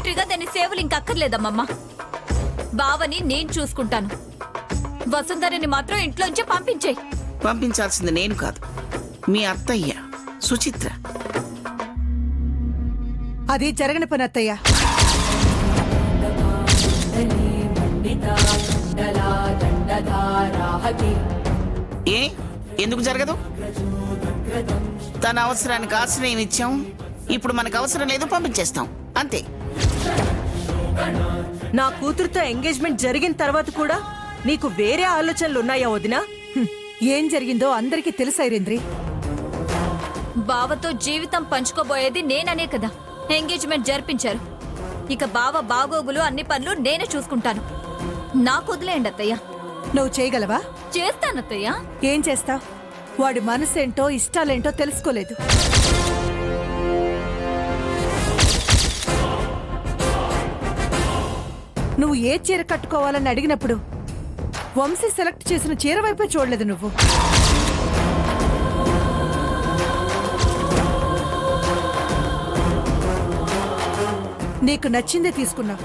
సెక్రటరీగా దాని సేవలు ఇంకక్కర్లేదమ్మమ్మ. బావని నేను చూసుకుంటాను. వసుంధరని మాత్రం ఇంట్లోంచి పంపించేయి. పంపించాల్సింది నేను కాదు, మీ అత్తయ్య సుచిత్ర. అది జరగని పని అత్తయ్య. ఏ ఎందుకు జరగదు? తన అవసరానికి ఆశ్రయం ఇచ్చాం, ఇప్పుడు మనకు అవసరం లేదు, పంపించేస్తాం అంతే. నా కూతురుతో ఎంగేజ్మెంట్ జరిగిన తర్వాత కూడా నీకు వేరే ఆలోచనలు ఉన్నాయా వదినా? ఏం జరిగిందో అందరికీ తెలుసు ఐరేంద్రి. బావతో జీవితం పంచుకోబోయేది నేననే కదా ఎంగేజ్మెంట్ జరిపించారు. ఇక బావ బాగోగులు అన్ని పనులు నేనే చూసుకుంటాను. నాకు వదిలేయండి అత్తయ్య. నువ్వు చేయగలవా? చేస్తానత్తయ్య. ఏం చేస్తావ్? వాడి మనసేంటో ఇష్టాలేంటో తెలుసుకోలేదు. నువ్వు ఏ చీర కట్టుకోవాలని అడిగినప్పుడు వంశీ సెలెక్ట్ చేసిన చీర వైపే చూడలేదు నువ్వు. నీకు నచ్చిందే తీసుకున్నావు.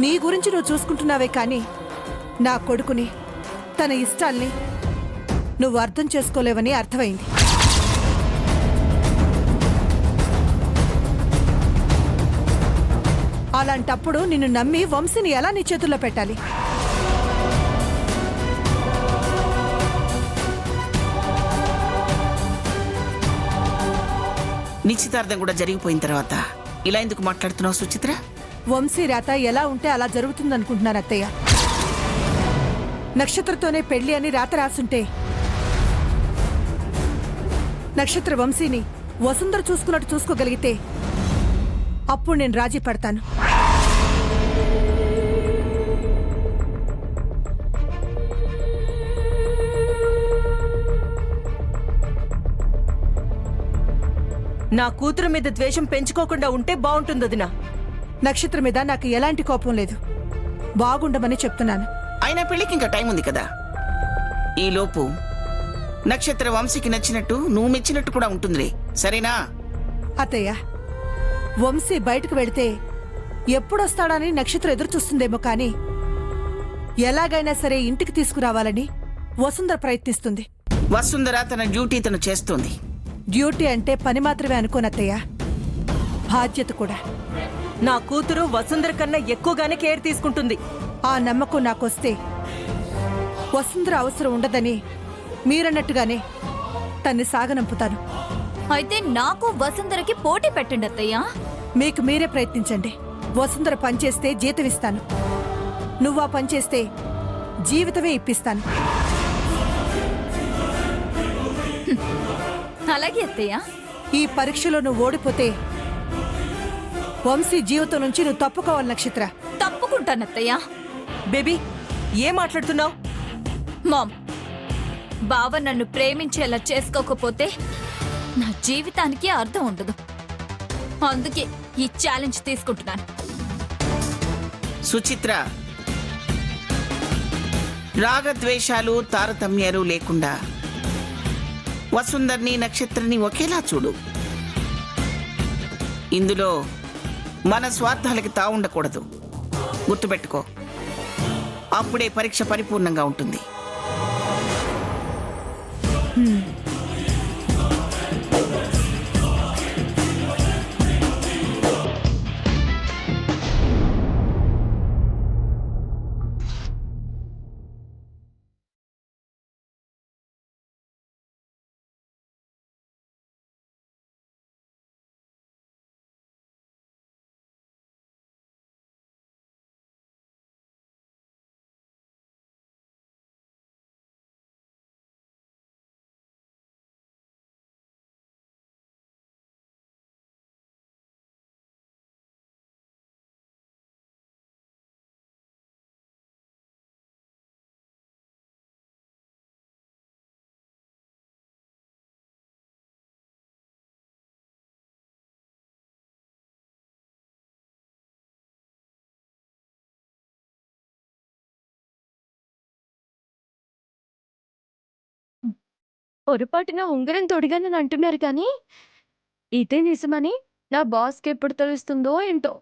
నీ గురించి నువ్వు చూసుకుంటున్నావే కానీ నా కొడుకుని, తన ఇష్టాల్ని నువ్వు అర్థం చేసుకోలేవని అర్థమైంది. అలాంటప్పుడు నిన్ను నమ్మి వంశీని ఎలా నీ చేతుల్లో పెట్టాలి? నిశ్చితార్థం కూడా జరిగిపోయిన తర్వాత ఇలా ఎందుకు మాట్లాడుతున్నావు సుచిత్ర? వంశీ రాత ఎలా ఉంటే అలా జరుగుతుందనుకుంటున్నాను అత్తయ్య. నక్షత్రతోనే పెళ్లి అని రాత రాసుంటే నక్షత్ర వంశీని వసుంధర చూసుకున్నట్టు చూసుకోగలిగితే అప్పుడు నేను రాజీ పడతాను. నా కూతురు మీద ద్వేషం పెంచుకోకుండా ఉంటే బాగుంటుంది వదినా. నక్షత్రం మీద నాకు ఎలాంటి కోపం లేదు, బాగుండమని చెప్తున్నాను. అయినా పెళ్లికి ఇంకా టైం ఉంది కదా. ఈలోపు నక్షత్ర వంశీకి నచ్చినట్టు నువ్వు మెచ్చినట్టు కూడా ఉంటుందిలే, సరేనా? అత్తయ్య, వంశీ బయటకు వెళితే ఎప్పుడొస్తాడని నక్షత్రం ఎదురు చూస్తుందేమో కానీ ఎలాగైనా సరే ఇంటికి తీసుకురావాలని వసుంధర ప్రయత్నిస్తుంది. వసుంధర తన డ్యూటీ తను చేస్తుంది. డ్యూటీ అంటే పని మాత్రమే అనుకోనత్తయ్య, బాధ్యత కూడా. నా కూతురు వసుంధర కన్నా ఎక్కువగానే కేర్ తీసుకుంటుంది. ఆ నమ్మకం నాకొస్తే వసుంధర అవసరం ఉండదని మీరన్నట్టుగానే తన్ని సాగనంపుతాను. అయితే నాకు వసుంధరకి పోటీ పెట్టండి అత్తయ్య. మీకు మీరే ప్రయత్నించండి. వసుంధర పనిచేస్తే జీతం ఇస్తాను, నువ్వా పనిచేస్తే జీవితమే ఇప్పిస్తాను. అలాగే అత్తయ్య. ఈ పరీక్షలో నువ్వు ఓడిపోతే వంశీ జీవితం నుంచి నువ్వు తప్పుకోవాలి నక్షత్ర. తప్పుకుంటానత్తయ్య. బేబీ, ఏం మాట్లాడుతున్నావు? మామ్, బావ నన్ను ప్రేమించేలా చేసుకోకపోతే నా జీవితానికి అర్థం ఉండదు. అందుకే ఈ ఛాలెంజ్ తీసుకుంటున్నాను. సుచిత్ర, రాగద్వేషాలు తారతమ్యాలు లేకుండా వసుంధర్ని నక్షత్రని ఒకేలా చూడు. ఇందులో మన స్వార్థాలకి తావుండకూడదు, గుర్తుపెట్టుకో. అప్పుడే పరీక్ష పరిపూర్ణంగా ఉంటుంది. పొరపాటున ఉంగరం తొడిగానని అంటున్నారు కానీ, ఇదే నిజమని నా బాస్కి ఎప్పుడు తెలుస్తుందో ఏంటో.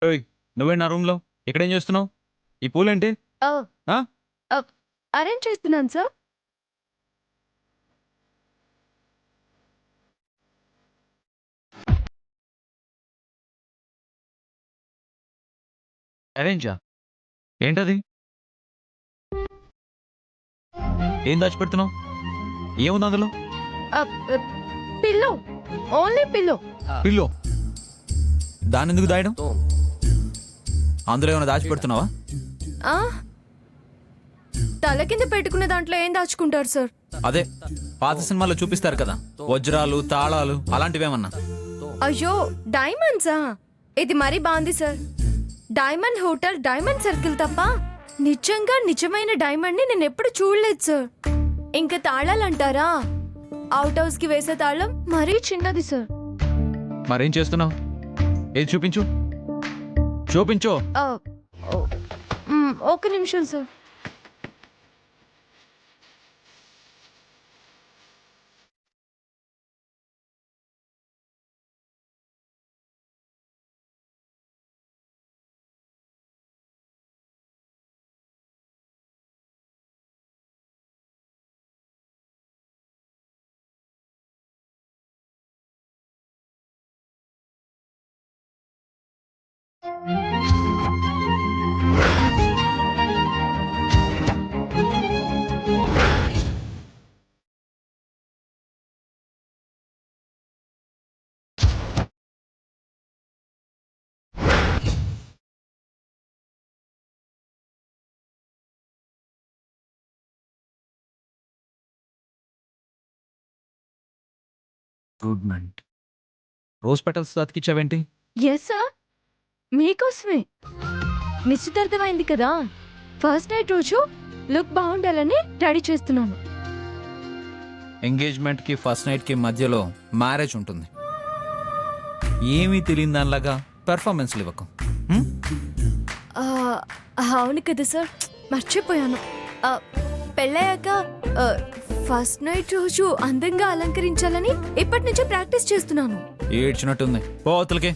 ఓయ్ నువ్వే నా రూమ్లో ఇక్కడేం చేస్తున్నావు? ఈ పూలేంటి? ఆ? అరేంజ్ చేస్తున్నాను సార్. అరేంజా? ఏంటది? ఏం దాచిపెడుతున్నావు? ఏముంది అందులో? Pillow, only pillow. పిల్లో? దాన్ని ఎందుకు దాయడం? అందులో ఏమైనా దాచిపెడుతున్నావా? తల కింద పెట్టుకునే దాంట్లో ఏం దాచుకుంటారు సార్? అదే పాత సినిమాలో చూపిస్తారు కదా, వజ్రాలు తాళాలు అలాంటివేమన్నా? అయ్యో డైమండ్సా? ఇది మరీ బాగుంది sir. Diamond hotel diamond circle తప్ప నిజంగా నిజమైన డైమండ్ ని నేను ఎప్పుడు చూడలేదు సార్. ఇంకా తాళాలు అంటారా? అవుట్ హౌస్ కి వేసే తాళం మరీ చిన్నది సార్. మరేం చేస్తున్నావు? ఏది చూపించు, చూపించు. ఒక నిమిషం sir. Good night. Rose petals అతికిచ్చావేంటి? ఎస్ సార్, మీకోసమే. నిశ్చితార్థమైంది కదా, ఫస్ట్ నైట్ రోజు లుక్ బాగుండాలని రెడీ చేస్తున్నాను. ఎంగేజ్మెంట్కి ఫస్ట్ నైట్కి మధ్యలో మ్యారేజ్ ఉంటుంది. ఏమీ తెలియని దానిలాగా పెర్ఫార్మెన్స్లు ఇవ్వకు. అవును కదా సార్, మర్చిపోయాను. పెళ్ళయ్యాక ఫస్ట్ నైట్ రోజు అందంగా అలంకరించాలని ఇప్పటి నుంచే ప్రాక్టీస్ చేస్తున్నాను. ఏడ్చినట్టుంది, పోతలకి.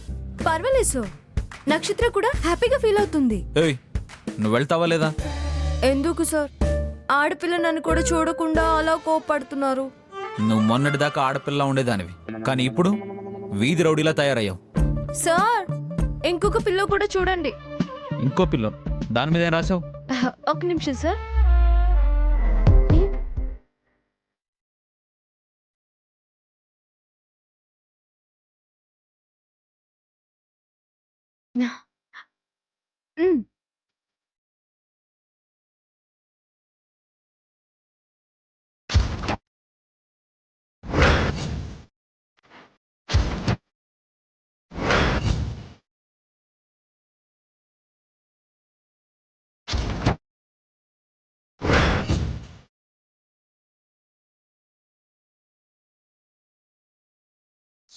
పర్వాలేదు సార్, నక్షత్ర కూడా హ్యాపీగా ఫీల్ అవుతుంది. ఏయ్ నువ్వు వెళ్తావా లేదా? ఎందుకు సార్? ఆడపిల్ల నన్ను కూడా చూడకుండా అలా కోపడుతున్నారు. నువ్వు మొన్నటిదాకా ఆడపిల్ల ఉండేదానివి, కానీ ఇప్పుడు వీధి రౌడీలా తయారయ్యావు. సార్ ఇంకొక పిల్ల కూడా చూడండి. ఇంకో పిల్ల? దాని మీద ఏం రాసావు? ఒక నిమిషం sir.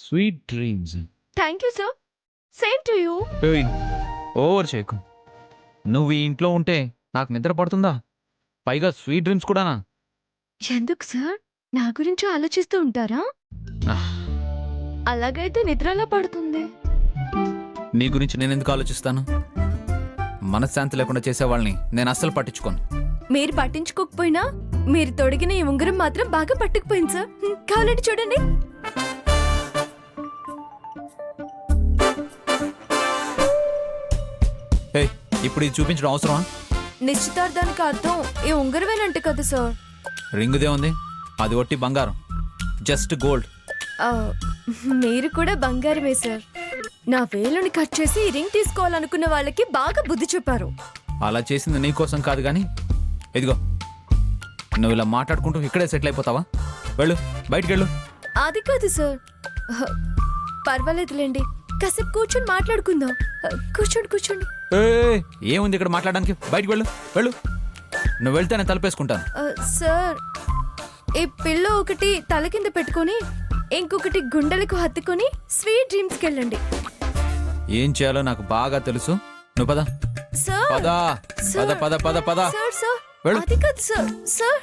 Sweet dreams. Thank you sir, same to you. ఏయ్ ఓవర్ చేయకు. నువ్వు ఈ ఇంట్లో ఉంటే నాకు నిద్ర పడుతుందా? పైగా స్వీట్ డ్రీమ్స్ కూడానా? ఎందుకు సార్, నా గురించి ఆలోచిస్తూ ఉంటారా? అలాగైతే నిద్రలా పడుతుంది. నీ గురించి నేను ఎందుకు ఆలోచిస్తాను? మనశ్శాంతి లేకుండా చేసే వాళ్ళని నేను అస్సలు పట్టించుకోను. మీరు పట్టించుకోకపోయినా మీరు తొడిగిన ఈ ఉంగరం మాత్రం బాగా పట్టుకుపోయింది సార్. కావాలంటే చూడండి. ఏయ్ ఇప్పుడు ఇది చూపించడం అవసరమా? నిశ్చితార్థానికి అర్థం ఈ ఉంగరమేనంట కదా సార్. రింగుదే ఉంది, అది ఒట్టి బంగారం, జస్ట్ గోల్డ్. మీరు కూడా బంగారమే సార్. నా వేలుని కట్ చేసి ఈ రింగ్ తీసుకోవాలనుకున్న వాళ్ళకి బాగా బుద్ధి చెప్పారు. అలా చేసింది నీ కోసం కాదు కానీ, ఇదిగో నువ్వు ఇలా మాట్లాడుకుంటూ ఇక్కడే సెటిల్ అయిపోతావా? వెళ్ళు, బయటికి వెళ్ళు. అది కాదు సార్, పర్వాలేదులేండి, కాసేపు కూర్చొని మాట్లాడుకుందాం. కూర్చోండి కూర్చోండి. ఏముంది ఇక్కడ మాట్లాడడానికి? బయటికి వెళ్ళు, వెళ్ళు. నువ్వు వెళ్తే నేను తలుపేసుకుంటాను. సార్ ఈ పిల్లో ఒకటి తల కింద పెట్టుకొని ఇంకొకటి గుండెలకు హత్తుకొని స్వీట్ డ్రీమ్స్కి వెళ్ళండి. ఏం చేయాలో నాకు బాగా తెలుసు. నువ్వు పద సార్ పద పద పద పద పద. సార్ సార్ వెళ్ళు. అది కాదు సార్. సార్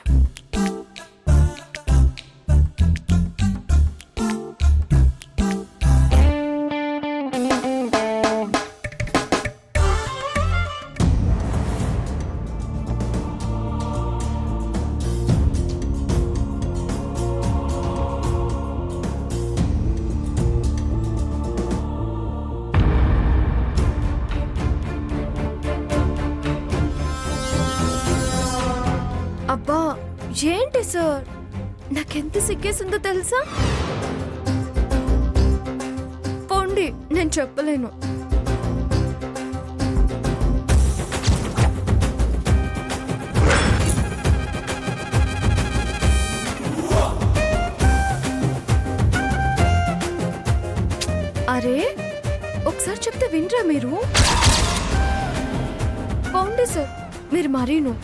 అబ్బా ఏంటి సార్, నాకెంత సిగ్గేసిందో తెలుసా? పోండి, నేను చెప్పలేను. అరే ఒకసారి చెప్తే వినరా మీరు? పోండి సార్, మీరు మరీను.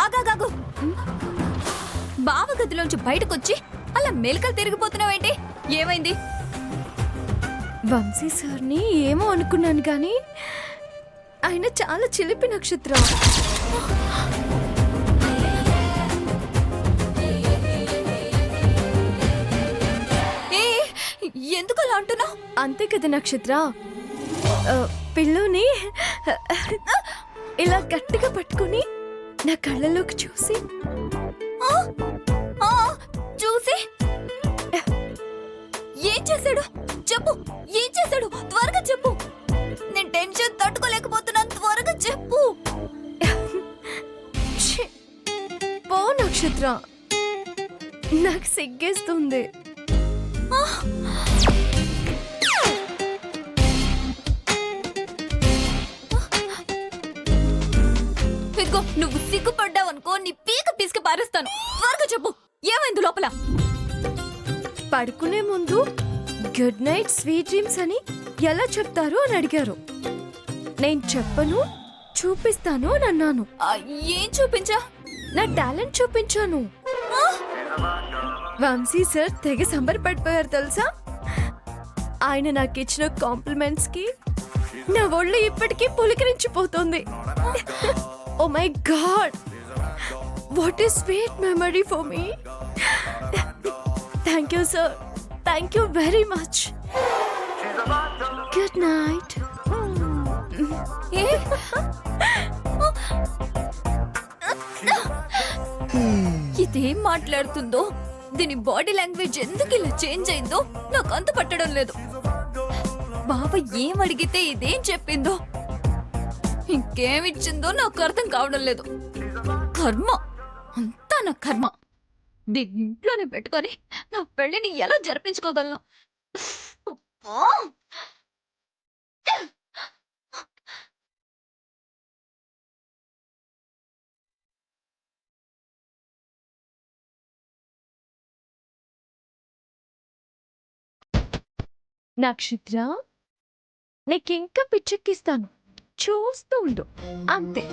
ఆగాగాగు. బావ గదిలోంచి బయటకొచ్చి అలా మెలకలు తిరిగిపోతున్నావేంటి? ఏమైంది? వంశీ సార్ని ఏమో అనుకున్నాను కానీ ఆయన చాలా చిలిపి నక్షత్రం. ఏ ఎందుకు అలా అంటున్నావు? అంతే కదా నక్షత్ర. పిల్లోని ఇలా గట్టిగా పట్టుకుని నా కళ్ళలోకి చూసి చూసి ఏం చేశాడు చెప్పు. ఏం చేశాడు? త్వరగా చెప్పు. నేను టెన్షన్ తట్టుకోలేకపోతున్నాను. త్వరగా చెప్పు. ఛీ, పో నక్షత్ర, నాకు సిగ్గేస్తుంది. ఇదిగో నువ్వు సిగ్గుపడ్డావు అనుకో, నీ పీక పీసుకి పారేస్తాను. త్వరగా చెప్పు, ఏమైంది లోపల? పడుకునే ముందు గుడ్ నైట్ స్వీట్ డ్రీమ్స్ అని ఎలా చెప్తారు అని అడిగారు. నేను చెప్పను, చూపిస్తాను అని అన్నాను. ఏం చూపించా? నా టాలెంట్ చూపించాను. వంశీ సార్ తెగ సంబరపడిపోయారు తెలుసా? ఆయన నాకు ఇచ్చిన కాంప్లిమెంట్స్ కి నా ఒళ్ళు ఇప్పటికీ పులికిరించిపోతుంది. Oh my god, what is sweet memory for me. Thank you sir, thank you very much. Good night. ఇదేం మాట్లాడుతుందో, దీని బాడీ లాంగ్వేజ్ ఎందుకు ఇలా చేంజ్ అయిందో నాకు అంత పట్టడం లేదు. బావ ఏం అడిగితే ఇదేం చెప్పిందో, ఇంకేమిచ్చిందో నాకు అర్థం కావడం లేదు. కర్మ అంతా నా కర్మ. దీన్ని ఇంట్లోనే పెట్టుకొని నా పెళ్లిని ఎలా జరిపించుకోగలను? నక్షత్ర, నీకింకా పిచ్చెక్కిస్తాను, చూస్తూ ఉండు అంతే.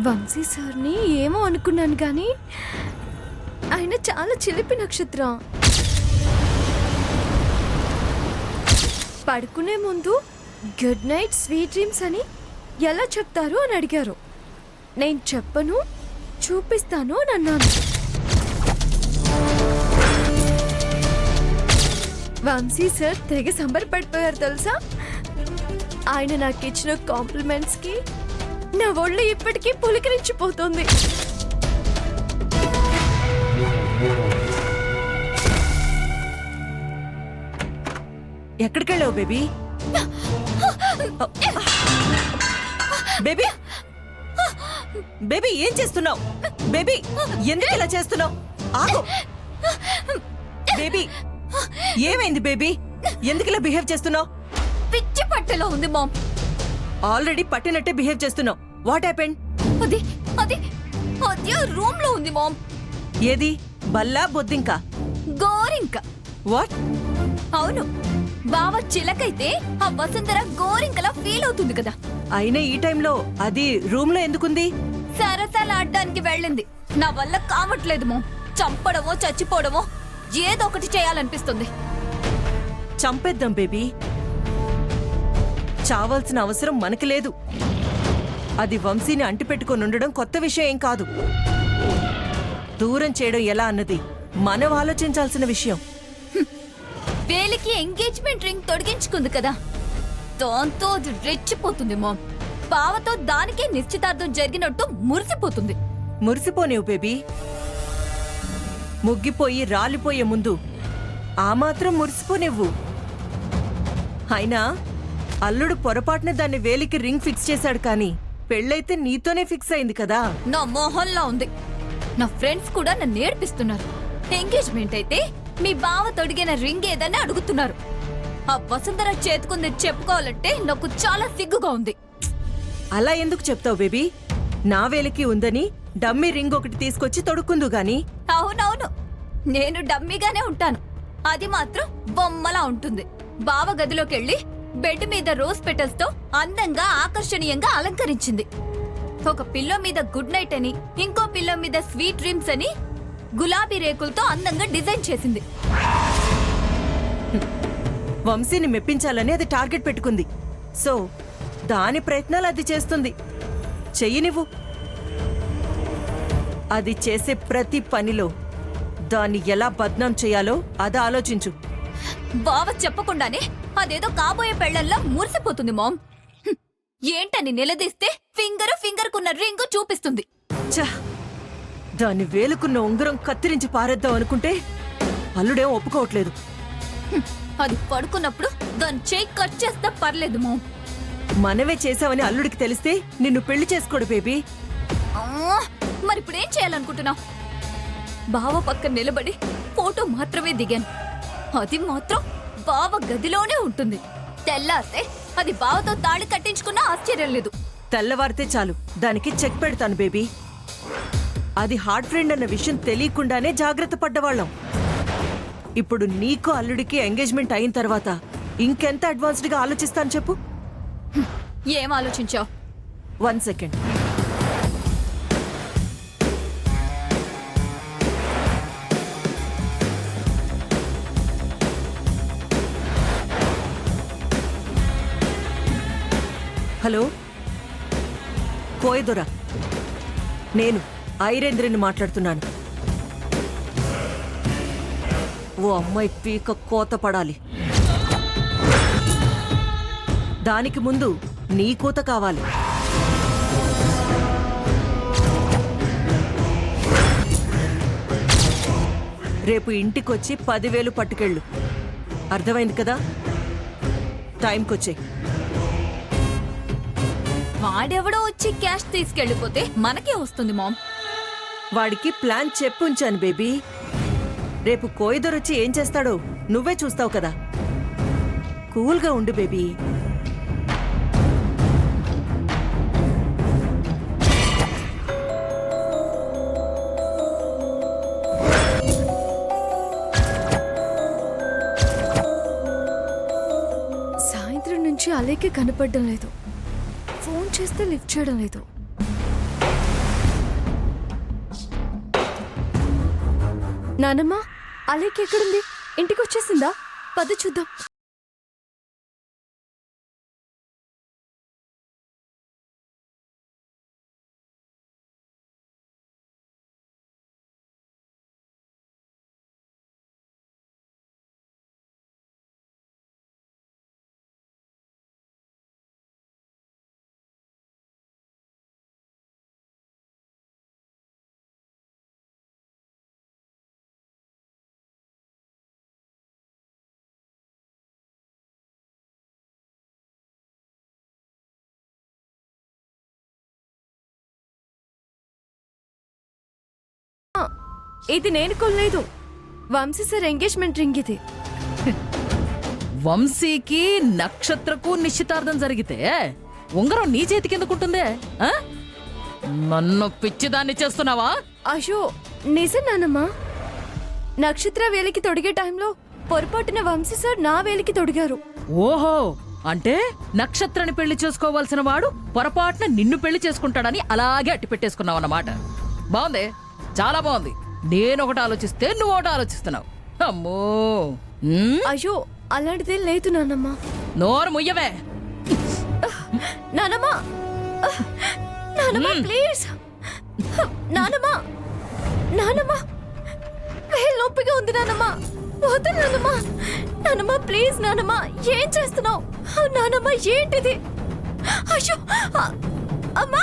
వంశీ సార్ని ఏమో అనుకున్నాను కానీ ఆయన చాలా చిలిపి నక్షత్రం. పడుకునే ముందు గుడ్ నైట్ స్వీట్ డ్రీమ్స్ అని ఎలా చెప్తారు అని అడిగారు. నేను చెప్పను, చూపిస్తాను అని అన్నాను. వంశీ సార్ తెగ సంబరపడిపోయారు తెలుసా? ఆయన నాకు ఇచ్చిన కాంప్లిమెంట్స్ కి నా ఒళ్ళు ఇప్పటికీ పులికిరించిపోతుంది. ఎక్కడికి వెళ్ళావు బేబీ? బేబీ, బేబీ ఏం చేస్తున్నావు? బేబీ ఎందుకు ఇలా చేస్తున్నావు? ఆగు. బేబీ ఏమైంది బేబీ? ఎందుకు ఇలా బిహేవ్ చేస్తున్నావు? పిచ్చి పట్టెలో ఉంది మామ్. ఆల్రెడీ పట్టినట్టే బిహేవ్ చేస్తున్నావు. What happened? అది అది అది రూమ్ లో ఉంది మామ్. ఏది బల్లా బొద్దింకా? గోరింక. వాట్? అవును, బావ చిలకైతే ఆ వసుంధర గోరింకలా ఫీల్ అవుతుంది కదా. అయినా ఈ టైంలో అది రూమ్ లో ఎందుకుంది? సరసాలాడడానికి వెళ్ళింది. నా వల్ల కావట్లేదు మామ్. చంపడమో చచ్చిపోవడమో ఏదో ఒకటి చేయాలనిపిస్తుంది. చంపేద్దాం బేబీ. చావాల్సిన అవసరం మనకి లేదు. అది వంశీని అంటిపెట్టుకొని ఉండడం కొత్త విషయం ఏం కాదు. దూరం చేయడం ఎలా అన్నది మనం ఆలోచించాల్సిన విషయం. వేలికి ఎంగేజ్మెంట్ రింగ్ తొడిగించుకుంది కదా, దాంతో అది రెచ్చిపోతుంది మామ్. బావతో దానికే నిశ్చితార్థం జరిగినట్టు మురిసిపోతుంది. మురిసిపోనేవు బేబీ. ముగ్గిపోయి రాలిపోయే ముందు ఆ మాత్రం మురిసిపోనేవ్వు. అయినా అల్లుడు పొరపాటున దాన్ని వేలికి రింగ్ ఫిక్స్ చేశాడు కానీ పెళ్ళైతే నీతోనే ఫిక్స్ అయింది కదా. నా మోహన్లా ఉంది. నా ఫ్రెండ్స్ కూడా నన్ను ఏడ్పిస్తున్నారు. ఎంగేజ్మెంట్ అయితే మీ బావ తొడిగిన రింగ్ ఏదని అడుగుతున్నారు. ఆ వసుంధర చేతుకుంది చెప్పుకోవాలంటే నాకు చాలా సిగ్గుగా ఉంది. అలా ఎందుకు చెప్తావు బేబీ? నా వేలికి ఉందని డమ్మీ రింగ్ ఒకటి తీసుకొచ్చి తొడుక్కుందు గాని. అవునవును, నేను డమ్మీగానే ఉంటాను. అది మాత్రం బొమ్మలా ఉంటుంది. బావ గదిలోకెళ్ళి బెడ్ మీద రోజ్ పెటల్స్ తో అందంగా ఆకర్షణీయంగా అలంకరించింది. ఒక పిల్లో మీద గుడ్ నైట్ అని, ఇంకో పిల్లో మీద స్వీట్ డ్రీమ్స్ అని గులాబీ రేకులతో అందంగా డిజైన్ చేసింది. వంశీని మెప్పించాలని అది టార్గెట్ పెట్టుకుంది. సో దాని ప్రయత్నాలు అది చేస్తుంది. చెయ్యనివ్వు. అది చేసే ప్రతి పనిలో దాన్ని ఎలా బద్నాం చేయాలో అది ఆలోచించు. బావ చెప్పకుండానే అదేదో కాబోయే పెళ్లల్లా మురిసిపోతుంది మామ్. హ్మ్. ఏంటని నిలదీస్తే ఫింగర్ కున్న రింగు చూపిస్తుంది. ఛ! దాన్ని వేలుకున్న ఉంగరం కత్తిరించి పారేద్దాం అనుకుంటే అల్లుడేం ఒప్పుకోవట్లేదు. హ్మ్. అది పడుకున్నప్పుడు దాని చేయి కట్ చేస్తే పర్లేదు మామ్. మనమే చేసావని అల్లుడికి తెలిస్తే నిన్ను పెళ్లి చేసుకోడు బేబీ. మరిప్పుడేం చేయాలనుకుంటున్నావు? బావ పక్కన నిలబడి ఫోటో మాత్రమే దిగాను. అది మాత్రం బావ గదిలోనే ఉంటుంది. తెల్లారితే అది బావతో తాళి కట్టించుకున్నా ఆశ్చర్యం లేదు. తెల్లవారితే చాలు దానికి చెక్ పెడతాను బేబీ. అది హార్ట్ ఫ్రెండ్ అన్న విషయం తెలియకుండానే జాగ్రత్త పడ్డవాళ్ళం. ఇప్పుడు నీకు అల్లుడికి ఎంగేజ్మెంట్ అయిన తర్వాత ఇంకెంత అడ్వాన్స్డ్ గా ఆలోచిస్తాను చెప్పు. ఏం ఆలోచించావు? 1 సెకండ్. హలో కోయదొర, నేను ఐరేంద్రని మాట్లాడుతున్నాను. ఓ అమ్మాయి పీక కోత పడాలి. దానికి ముందు నీ కూత కావాలి. రేపు ఇంటికొచ్చి 10,000 పట్టుకెళ్ళు. అర్థమైంది కదా? టైంకొచ్చే. వాడెవడో వచ్చి క్యాష్ తీసుకెళ్లిపోతే మనకే వస్తుంది మామ్. వాడికి ప్లాన్ చెప్పుంచాను బేబీ. రేపు కోయిదొరొచ్చి ఏం చేస్తాడో నువ్వే చూస్తావు కదా. కూల్గా ఉండు బేబీ. సాయంత్రం నుంచి అలేకే కనపడడం లేదు. ఫోన్ చేస్తే లిఫ్ట్ చేయడం లేదు. నానమ్మ, అలేక్ ఎక్కడుంది? ఇంటికి వచ్చేసిందా? పద చూద్దాం. ఇది నేను కొనలేదు. వంశీ సార్ ఎంగేజ్మెంట్ రింగ్ ఇది. వంశీకి నక్షత్రకు నిశ్చితార్థం జరిగితే ఉంగరం నీ చేతి కిందకుంటుందే ఆ? నన్ను పిచ్చిదాన్ని చేస్తున్నావా? అయ్యో నిజం నానమ్మా. నక్షత్ర వేలికి తొడిగే టైంలో పొరపాటున వంశీ సార్ నా వేలికి తొడిగారు. ఓహో, అంటే నక్షత్రాన్ని పెళ్లి చేసుకోవాల్సిన వాడు పొరపాటున నిన్ను పెళ్లి చేసుకుంటాడని అలాగే అట్టి పెట్టేసుకున్నావు అన్నమాట. బాగుంది, చాలా బాగుంది. నేను ఒకటి ఆలోచిస్తే నువ్వు ఒకటి ఆలోచిస్తున్నావు. అమ్మో, అయ్యో అలాంటిదేం లేదు నానమ్మా. నోరు ముయ్యవే. నానమ్మా, నానమ్మా ప్లీజ్, నానమ్మా, నానమ్మా వేలు నొప్పిగా ఉంది నానమ్మా, వద్దు నానమ్మా, నానమ్మా ప్లీజ్ నానమ్మా, ఏం చేస్తున్నావు నానమ్మా, ఏంటిది? అయ్యో అమ్మా.